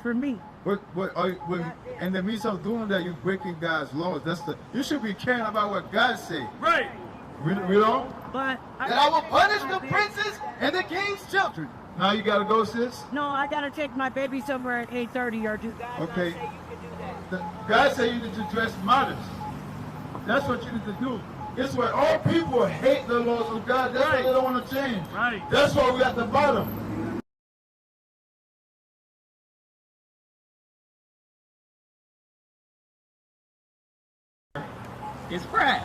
for me. In the midst of doing that, you're breaking God's laws. You should be caring about what God said. Right. We don't? But I will punish the princes and the king's children. Now you gotta go, sis? No, I gotta take my baby somewhere at 8:30 or do that. Okay. God said you need to dress modest. That's what you need to do. It's where all people hate the laws of God. That's why they don't want to change. Right. That's why we're at the bottom. It's brass.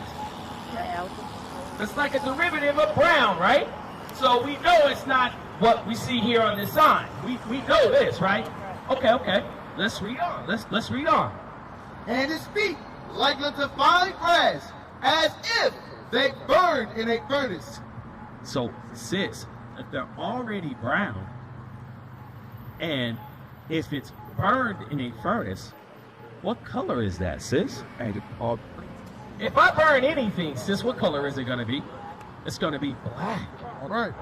It's like a derivative of brown, right? So we know it's not what we see here on this sign. We know this, right? Okay. Let's read on. Let's read on. And his feet like unto fine brass, as if they burned in a furnace. So, sis, if they're already brown, and if it's burned in a furnace, what color is that, sis? If I burn anything, sis, what color is it going to be? It's going to be black. All right.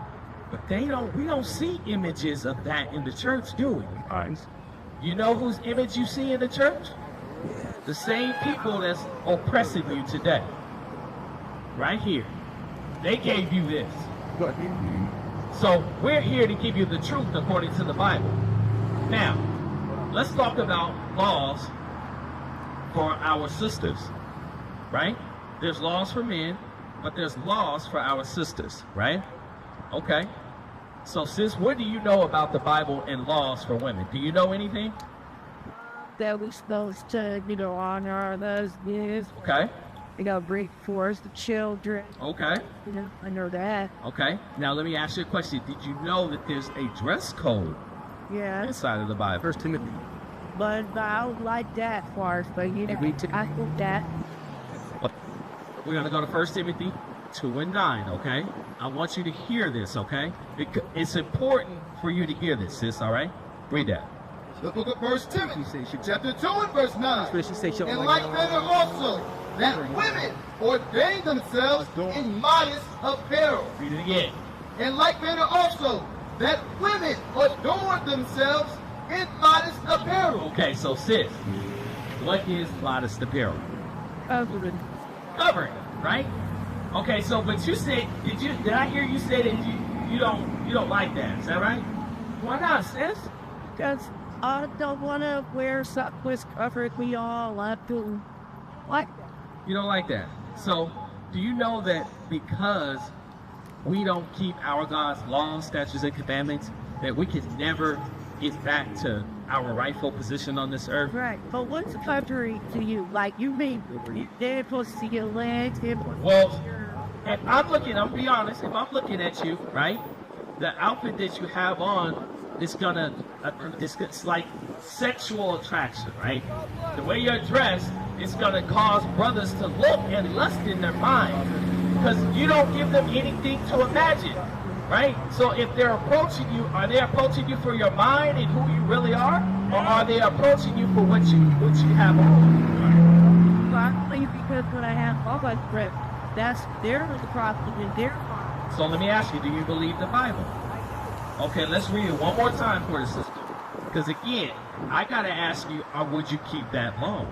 But we don't see images of that in the church, do we? You know whose image you see in the church? The same people that's oppressing you today. Right here. They gave you this. So we're here to give you the truth according to the Bible. Now, let's talk about laws for our sisters. Right? There's laws for men, but there's laws for our sisters, right? Okay. So, sis, what do you know about the Bible and laws for women? Do you know anything? That we're supposed to, honor our lesbians. Okay. Bring forth the children. Okay. I know that. Okay. Now, let me ask you a question. Did you know that there's a dress code inside of the Bible? 1 Timothy. But I don't like that part, but I think that. We're going to go to 1 Timothy 2 and 9, okay? I want you to hear this, okay? It's important for you to hear this, sis, all right? Read that. The book of 1 Timothy, chapter 2 and verse 9. And In like manner also, that women ordain themselves in modest apparel. Read it again. In like manner also, that women adorn themselves in modest apparel. Okay, so sis, what is modest apparel? Covering, right? Okay, so but you said, did I hear you say that you don't like that? Is that right? Why not, sis? Because I don't want to wear something with covered me all up to what? You don't like that. So do you know that because we don't keep our God's laws, statutes, and commandments, that we can never get back to our rightful position on this earth? Right, but what's covering to you? Like, you mean they're supposed to see your legs? Well, if I'm looking at you, right, the outfit that you have on is gonna, it's like sexual attraction, right? The way you're dressed is gonna cause brothers to look and lust in their mind because you don't give them anything to imagine. Right? So if they're approaching you, are they approaching you for your mind and who you really are? Or are they approaching you for what you have on? Exactly, because when I have all my grip, that's their problem in their mind. So let me ask you, do you believe the Bible? Okay, let's read it one more time for the sister. Because again, I gotta ask you, would you keep that law?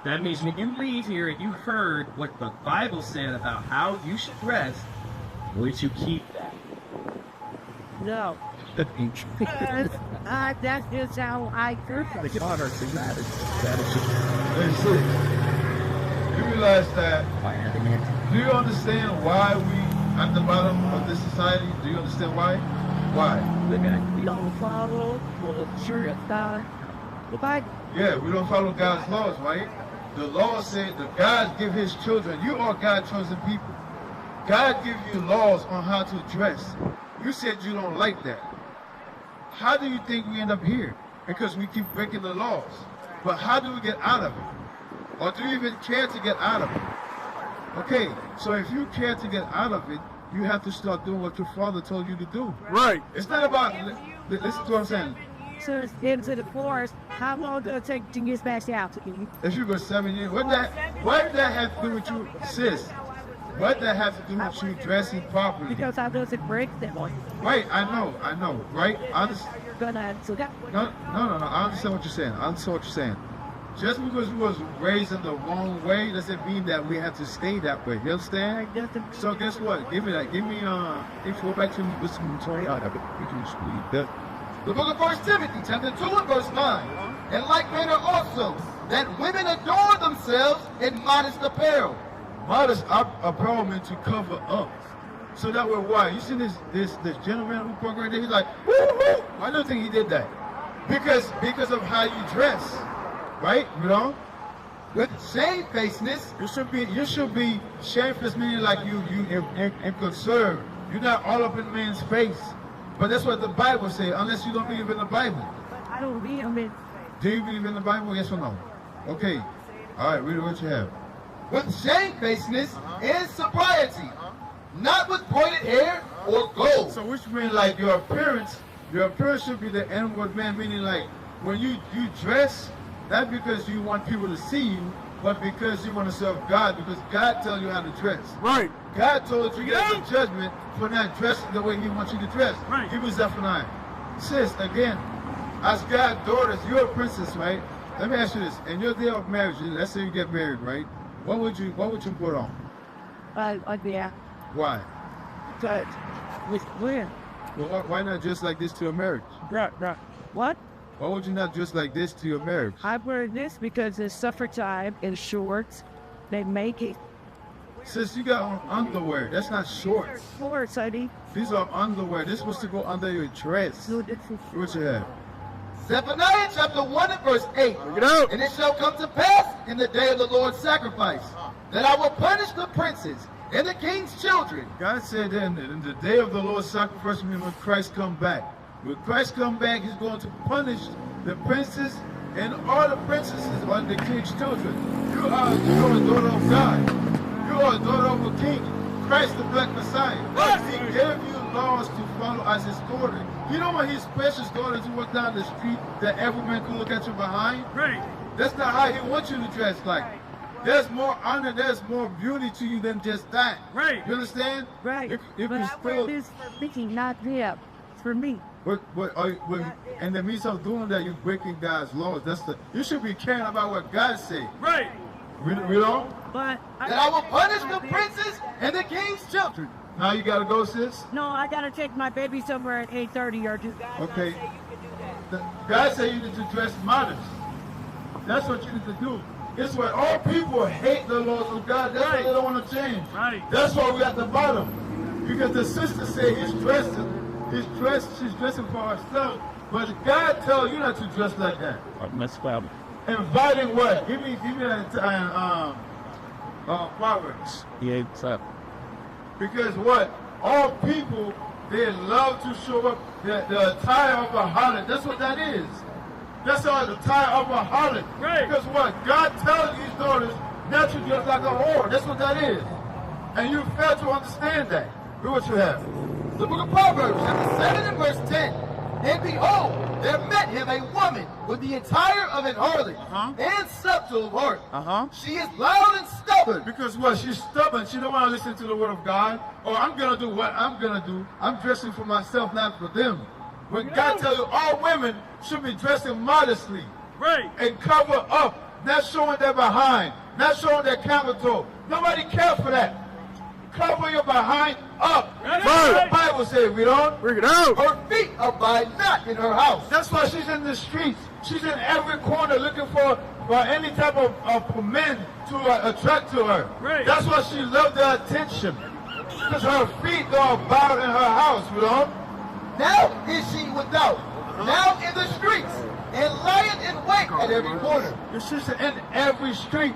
That means when you leave here and you heard what the Bible said about how you should dress, would you keep that? No. Because that's just how I grew up. Hey, sis, you realize that, do you understand why we at the bottom of this society? Do you understand why? Why? We don't follow the church of God. The Bible. Yeah, we don't follow God's laws, right? The law said that God give his children, you are God's chosen people. God gives you laws on how to dress. You said you don't like that. How do you think we end up here? Because we keep breaking the laws. But how do we get out of it? Or do you even care to get out of it? Okay, so if you care to get out of it, you have to start doing what your father told you to do. Right. It's not about, listen to what I'm saying. So it's into the forest. How long does it take to get back out to you? If you go 7 years, what did that have to do with you, sis? What that have to do with you dressing properly? Because I doesn't break them. Right, I know, right? I understand. So that No. I understand what you're saying. I understand what you're saying. Just because we was raised in the wrong way doesn't mean that we have to stay that way. You understand? So guess what? Give me that. Give me if you go back to The book of 1 Timothy, chapter 2 and verse 9. And like manner also, that women adorn themselves in modest apparel. Modest apparel meant to cover up. So that way, why? You see this gentleman who broke right there? He's like, woo-hoo! I don't think he did that. Because of how you dress. Right? You know? With shamefacedness. You should be shamefaced, meaning like you conserved. You're not all up in man's face. But that's what the Bible says, unless you don't believe in the Bible. I don't believe in it. Do you believe in the Bible? Yes or no? Okay. All right, read what you have. With shamefacedness and sobriety, not with pointed hair or gold. So which means like your appearance should be the inward man, meaning like when you dress, not because you want people to see you, but because you want to serve God, because God tells you how to dress. Right. God told you there's a judgment for not dressing the way he wants you to dress. Right. Hebrews 9. Sis, again, as God's daughters, you're a princess, right? Let me ask you this. In your day of marriage, let's say you get married, right? What would you put on? Yeah. Why? Good. Where? Well, why not just like this to a marriage? Right. What? Why would you not just like this to your marriage? I wear this because it's summertime in shorts. They make it. Sis, you got on underwear. That's not shorts. Shorts, honey. These are underwear. This was to go under your dress. What you have? Zephaniah chapter 1 and verse 8. And it shall come to pass in the day of the Lord's sacrifice, that I will punish the princes and the king's children. God said then in the day of the Lord's sacrifice, when Christ come back. When Christ come back, he's going to punish the princes and all the princesses and the king's children. You are a daughter of God. You are a daughter of a king. Christ the Black Messiah. He gave you laws to follow as his daughter. You don't want his precious daughter to walk down the street that every man can look at you behind. Right. That's not how he wants you to dress like. There's more honor, there's more beauty to you than just that. Right. You understand? Right. If but you I wear still, this for me, not them. It's for me. but in the midst of doing that, you're breaking God's laws. You should be caring about what God said. Right. We don't? But That I will punish the princes and the king's children. Now you gotta go, sis? no, I gotta take my baby somewhere at 8:30 or do that. Okay. God said you need to dress modest. That's what you need to do. It's what all people hate the laws of God. That's why they don't want to change. Right. That's why we're at the bottom. Because the sister said she's dressing for herself. But God tells you not to dress like that. Inviting what? Give me that Proverbs. Yeah, so. Because what? All people, they love to show up the attire of a harlot. That's what that is. That's all the attire of a harlot. Right. Because what? God tells these daughters not to dress like a whore. That's what that is. And you fail to understand that. Look what you have. The book of Proverbs, chapter 7 and verse 10. And behold, there met him a woman with the attire of an harlot and subtle of heart. She is loud and stubborn. Because what? She's stubborn. She don't want to listen to the word of God. Or I'm going to do what I'm going to do. I'm dressing for myself, not for them. When God tells you all women should be dressing modestly. Right. And cover up. Not showing their behind. Not showing their camel toe. Nobody cares for that. Cover your behind up. Right. The Bible says, we don't. Bring it out. Her feet abide not in her house. That's why she's in the streets. She's in every corner looking for any type of men to attract to her. Right. That's why she loves the attention. Because her feet are bowed in her house, you know? Now is she without, now in the streets, and lying in wait at every corner. She's in every street.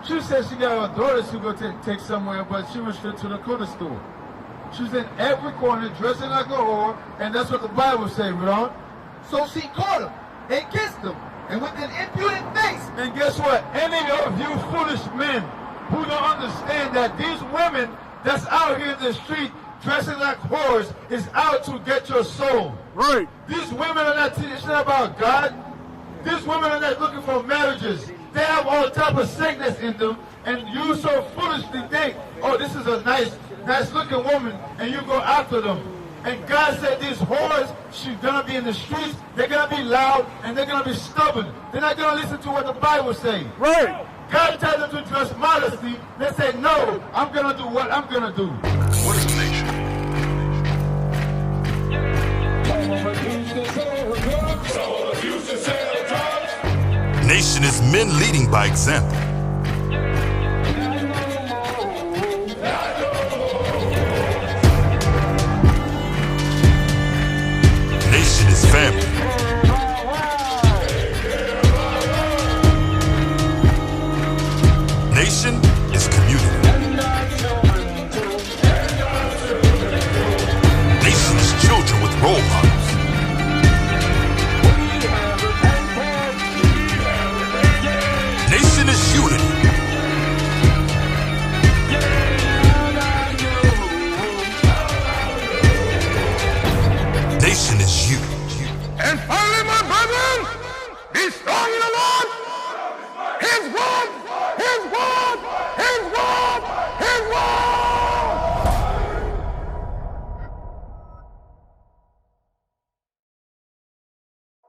She said she got her daughters to go take somewhere, but she went straight to the corner store. She's in every corner dressing like a whore, and that's what the Bible says, you know? So she caught him and kissed him, and with an impudent face. And guess what? Any of you foolish men who don't understand that these women that's out here in the street dressing like whores is out to get your soul. Right. These women are not teaching about God. These women are not looking for marriages. They have all type of sickness in them, and you so foolishly think, oh, this is a nice looking woman, and you go after them. And God said these whores, she's gonna be in the streets, they're gonna be loud, and they're gonna be stubborn. They're not gonna listen to what the Bible says. Right. God tells them to dress modesty. They say, no, I'm gonna do what I'm gonna do. What is a nation? Nation is men leading by example. Nation is family. Nation is community. Nation is children with role models. Nation is unity. Nation is you. And finally, my brethren, be strong in the Lord. His word